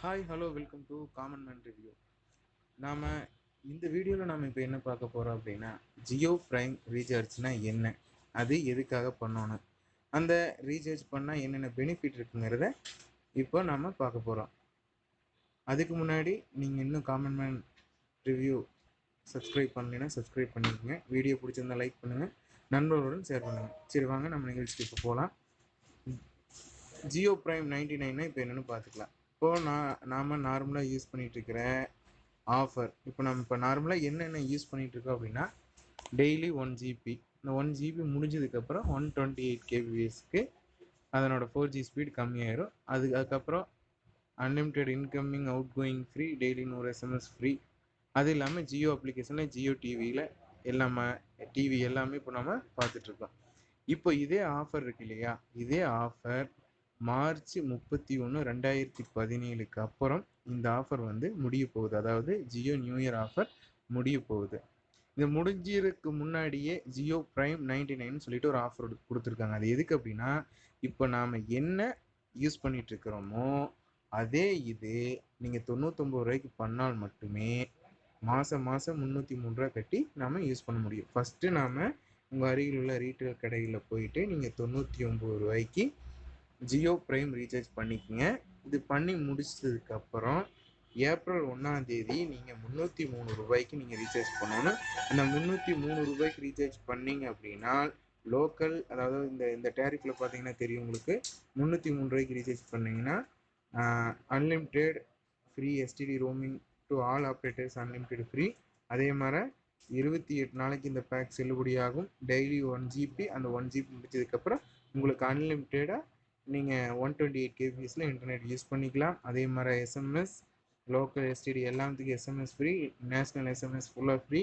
Hi hello welcome to common man review. நாம் இந்த வீடியோவில் நாம் இப்போ என்ன பார்க்க போகிறோம் அப்படின்னா, ஜியோ ப்ரைம் ரீசார்ஜ்னா என்ன, அது எதுக்காக பண்ணணும், அந்த ரீசார்ஜ் பண்ணால் என்னென்ன பெனிஃபிட் இருக்குங்கிறத இப்போ நாம் பார்க்க போகிறோம். அதுக்கு முன்னாடி நீங்கள் இன்னும் காமன் மேன் ரிவ்யூ சப்ஸ்கிரைப் பண்ணலைன்னா சப்ஸ்கிரைப் பண்ணிக்கோங்க. வீடியோ பிடிச்சிருந்தா லைக் பண்ணுங்கள், நண்பர்களுடன் ஷேர் பண்ணுங்கள். சரி வாங்க நம்ம நிகழ்ச்சிக்கு இப்போ போகலாம். ஜியோ ப்ரைம் 99 இப்போ என்னென்னு பார்த்துக்கலாம். இப்போது நாம் நார்மலாக யூஸ் பண்ணிகிட்ருக்கிற ஆஃபர், இப்போ நம்ம இப்போ நார்மலாக என்னென்ன யூஸ் பண்ணிகிட்ருக்கோம் அப்படின்னா, டெய்லி 1 GB, இந்த 1 GB முடிஞ்சதுக்கப்புறம் 128 kbpsக்கு அதனோட 4G ஸ்பீட் கம்மியாயிரும். அதுக்கப்புறம் unlimited incoming outgoing free, daily 100 SMS free. அது இல்லாமல் ஜியோ அப்ளிகேஷனில் ஜியோ டிவியில் எல்லாமே டிவி எல்லாமே இப்போ நம்ம பார்த்துட்ருக்கோம். இப்போ இதே ஆஃபர் இருக்கு இல்லையா, இதே ஆஃபர் மார்ச் 31, 2017 அப்புறம் இந்த ஆஃபர் வந்து முடிய போகுது. அதாவது ஜியோ நியூ இயர் ஆஃபர் முடிய போகுது. இது முடிஞ்சிருக்கு முன்னாடியே ஜியோ ப்ரைம் 99 சொல்லிட்டு ஒரு ஆஃபர் கொடுத்துருக்காங்க. அது எதுக்கு அப்படின்னா, இப்போ நாம் என்ன யூஸ் பண்ணிட்டு இருக்கிறோமோ அதே இது நீங்கள் 99 ரூபாய்க்கு பண்ணால் மட்டுமே மாதம் 303 ரூபா கட்டி நாம் யூஸ் பண்ண முடியும். ஃபஸ்ட்டு நாம் உங்கள் அருகில் உள்ள ரீட்டைல் கடையில் போயிட்டு நீங்கள் 99 ரூபாய்க்கு ஜியோ ப்ரைம் ரீசார்ஜ் பண்ணிக்கோங்க. இது பண்ணி முடிச்சதுக்கப்புறம் ஏப்ரல் 1 நீங்கள் 303 ரூபாய்க்கு நீங்கள் ரீசார்ஜ் பண்ணணும். அந்த 303 ரூபாய்க்கு ரீசார்ஜ் பண்ணிங்க அப்படின்னா லோக்கல், அதாவது இந்த டேரிஃபில் பார்த்தீங்கன்னா தெரியும் உங்களுக்கு, 303 ரூபாய்க்கு ரீசார்ஜ் பண்ணிங்கன்னா unlimited free STD roaming to all operators, unlimited free. அதே மாதிரி 28 நாளைக்கு இந்த பேக் செல்லுபடியாகும். டெய்லி 1 GB, அந்த 1 GB முடிச்சதுக்கப்புறம் உங்களுக்கு அன்லிமிட்டடாக நீங்கள் 128 kbpsல இன்டர்நெட் யூஸ் பண்ணிக்கலாம். அதே மாதிரி எஸ்எம்எஸ், லோக்கல் எஸ்டிடி எல்லாத்துக்கும் எஸ்எம்எஸ் ஃப்ரீ, நேஷ்னல் எஸ்எம்எஸ் ஃபுல்லாக ஃப்ரீ.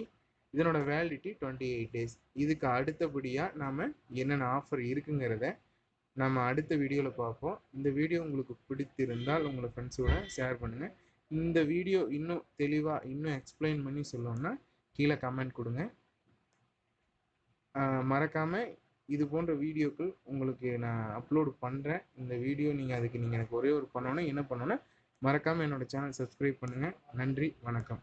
இதனோட வேலிடிட்டி 28 days. இதுக்கு அடுத்தபடியாக நாம் என்னென்ன ஆஃபர் இருக்குங்கிறத நம்ம அடுத்த வீடியோவில் பார்ப்போம். இந்த வீடியோ உங்களுக்கு பிடித்திருந்தால் உங்களை ஃப்ரெண்ட்ஸோட ஷேர் பண்ணுங்கள். இந்த வீடியோ இன்னும் தெளிவாக இன்னும் எக்ஸ்பிளைன் பண்ணி சொல்லணும்னா கீழே கமெண்ட் கொடுங்க. மறக்காமல் இது போன்ற வீடியோக்கள் உங்களுக்கு நான் அப்லோடு பண்ணுறேன். இந்த வீடியோ அதுக்கு நீங்கள் எனக்கு ஒரே ஒரு பண்ணணும், என்ன பண்ணணும்னா மறக்காமல் என்னோடய சேனல் சப்ஸ்கிரைப் பண்ணுங்கள். நன்றி, வணக்கம்.